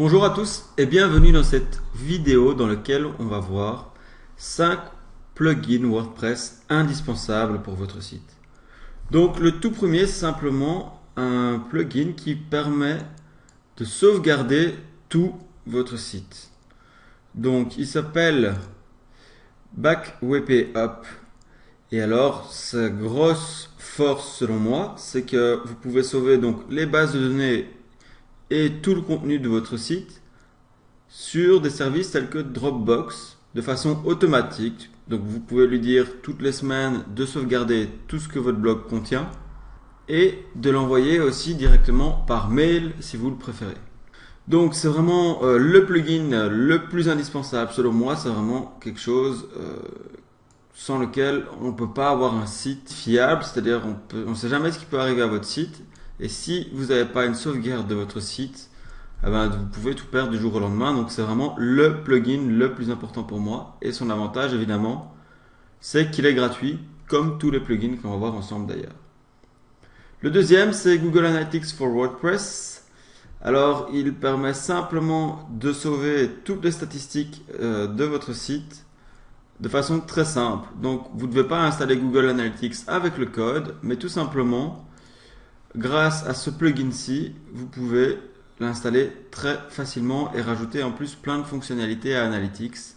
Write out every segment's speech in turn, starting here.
Bonjour à tous et bienvenue dans cette vidéo dans laquelle on va voir 5 plugins WordPress indispensables pour votre site. Donc le tout premier, c'est simplement un plugin qui permet de sauvegarder tout votre site. Donc il s'appelle BackWP Up. Et alors sa grosse force selon moi, c'est que vous pouvez sauver donc les bases de données et tout le contenu de votre site sur des services tels que Dropbox de façon automatique. Donc vous pouvez lui dire toutes les semaines de sauvegarder tout ce que votre blog contient et de l'envoyer aussi directement par mail si vous le préférez. Donc c'est vraiment le plugin le plus indispensable selon moi. C'est vraiment quelque chose sans lequel on ne peut pas avoir un site fiable, c'est-à-dire on ne sait jamais ce qui peut arriver à votre site. Et si vous n'avez pas une sauvegarde de votre site, vous pouvez tout perdre du jour au lendemain. Donc c'est vraiment le plugin le plus important pour moi. Et son avantage évidemment, c'est qu'il est gratuit, comme tous les plugins qu'on va voir ensemble d'ailleurs. Le deuxième, c'est Google Analytics for WordPress. Alors il permet simplement de sauver toutes les statistiques de votre site de façon très simple. Donc vous ne devez pas installer Google Analytics avec le code, mais tout simplement grâce à ce plugin-ci, vous pouvez l'installer très facilement et rajouter en plus plein de fonctionnalités à Analytics,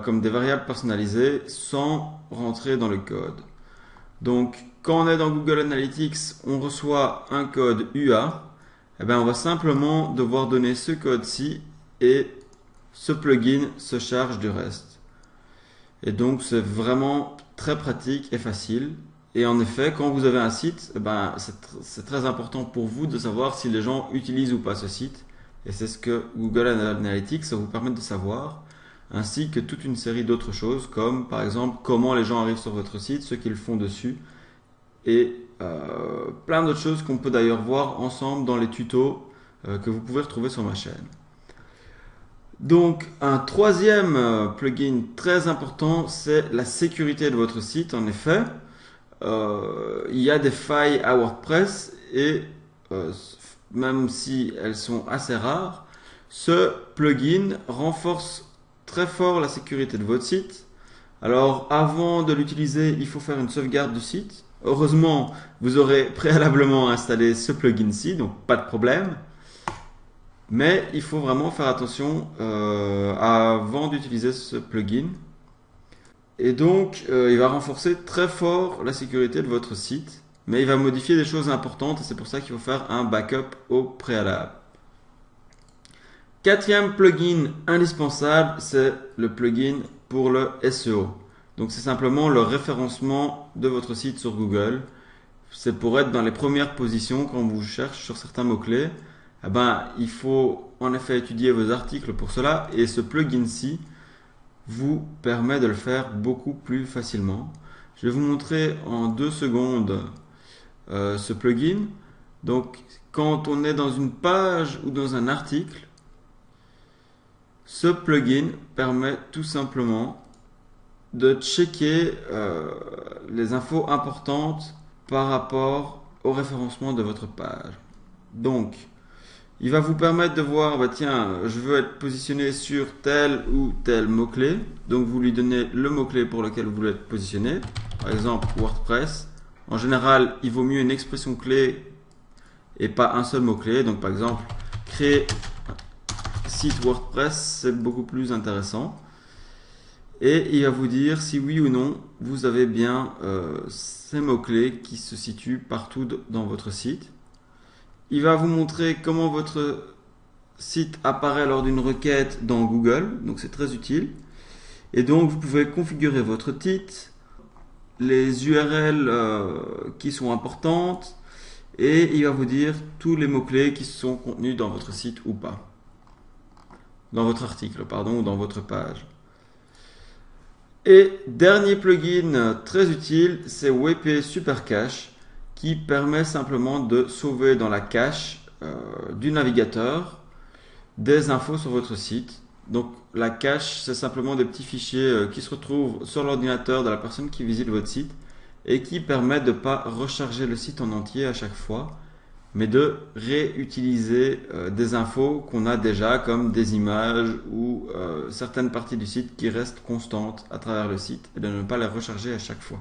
comme des variables personnalisées sans rentrer dans le code. Donc, quand on est dans Google Analytics, on reçoit un code UA, on va simplement devoir donner ce code-ci et ce plugin se charge du reste. Et donc, c'est vraiment très pratique et facile. Et en effet, quand vous avez un site, c'est très important pour vous de savoir si les gens utilisent ou pas ce site. Et c'est ce que Google Analytics vous permet de savoir, ainsi que toute une série d'autres choses, comme par exemple comment les gens arrivent sur votre site, ce qu'ils font dessus, et plein d'autres choses qu'on peut d'ailleurs voir ensemble dans les tutos que vous pouvez retrouver sur ma chaîne. Donc un troisième plugin très important, c'est la sécurité de votre site. En effet, il y a des failles à WordPress et même si elles sont assez rares, ce plugin renforce très fort la sécurité de votre site. Alors avant de l'utiliser, il faut faire une sauvegarde du site. Heureusement, vous aurez préalablement installé ce plugin-ci, donc pas de problème. Mais il faut vraiment faire attention avant d'utiliser ce plugin. Et donc, il va renforcer très fort la sécurité de votre site, mais il va modifier des choses importantes et c'est pour ça qu'il faut faire un backup au préalable. Quatrième plugin indispensable, c'est le plugin pour le SEO. Donc, c'est simplement le référencement de votre site sur Google. C'est pour être dans les premières positions quand on vous cherche sur certains mots-clés. Il faut en effet étudier vos articles pour cela et ce plugin-ci vous permet de le faire beaucoup plus facilement. Je vais vous montrer en 2 secondes ce plugin. Donc quand on est dans une page ou dans un article, ce plugin permet tout simplement de checker les infos importantes par rapport au référencement de votre page. Donc il va vous permettre de voir, tiens, je veux être positionné sur tel ou tel mot-clé. Donc vous lui donnez le mot-clé pour lequel vous voulez être positionné. Par exemple, WordPress. En général, il vaut mieux une expression clé et pas un seul mot-clé. Donc par exemple, créer site WordPress, c'est beaucoup plus intéressant. Et il va vous dire si oui ou non, vous avez bien ces mots-clés qui se situent partout dans votre site. Il va vous montrer comment votre site apparaît lors d'une requête dans Google, donc c'est très utile. Et donc vous pouvez configurer votre titre, les URL qui sont importantes, et il va vous dire tous les mots-clés qui sont contenus dans votre site ou pas. Dans votre article, pardon, ou dans votre page. Et dernier plugin très utile, c'est WP Super Cache, qui permet simplement de sauver dans la cache du navigateur des infos sur votre site. Donc la cache, c'est simplement des petits fichiers qui se retrouvent sur l'ordinateur de la personne qui visite votre site et qui permettent de ne pas recharger le site en entier à chaque fois mais de réutiliser des infos qu'on a déjà, comme des images ou certaines parties du site qui restent constantes à travers le site, et de ne pas les recharger à chaque fois.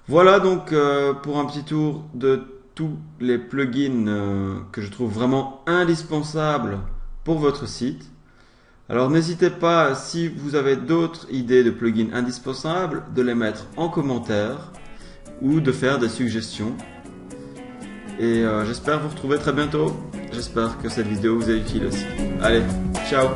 Voilà donc pour un petit tour de tous les plugins que je trouve vraiment indispensables pour votre site. Alors n'hésitez pas, si vous avez d'autres idées de plugins indispensables, de les mettre en commentaire ou de faire des suggestions. Et j'espère vous retrouver très bientôt. J'espère que cette vidéo vous est utile aussi. Allez, ciao!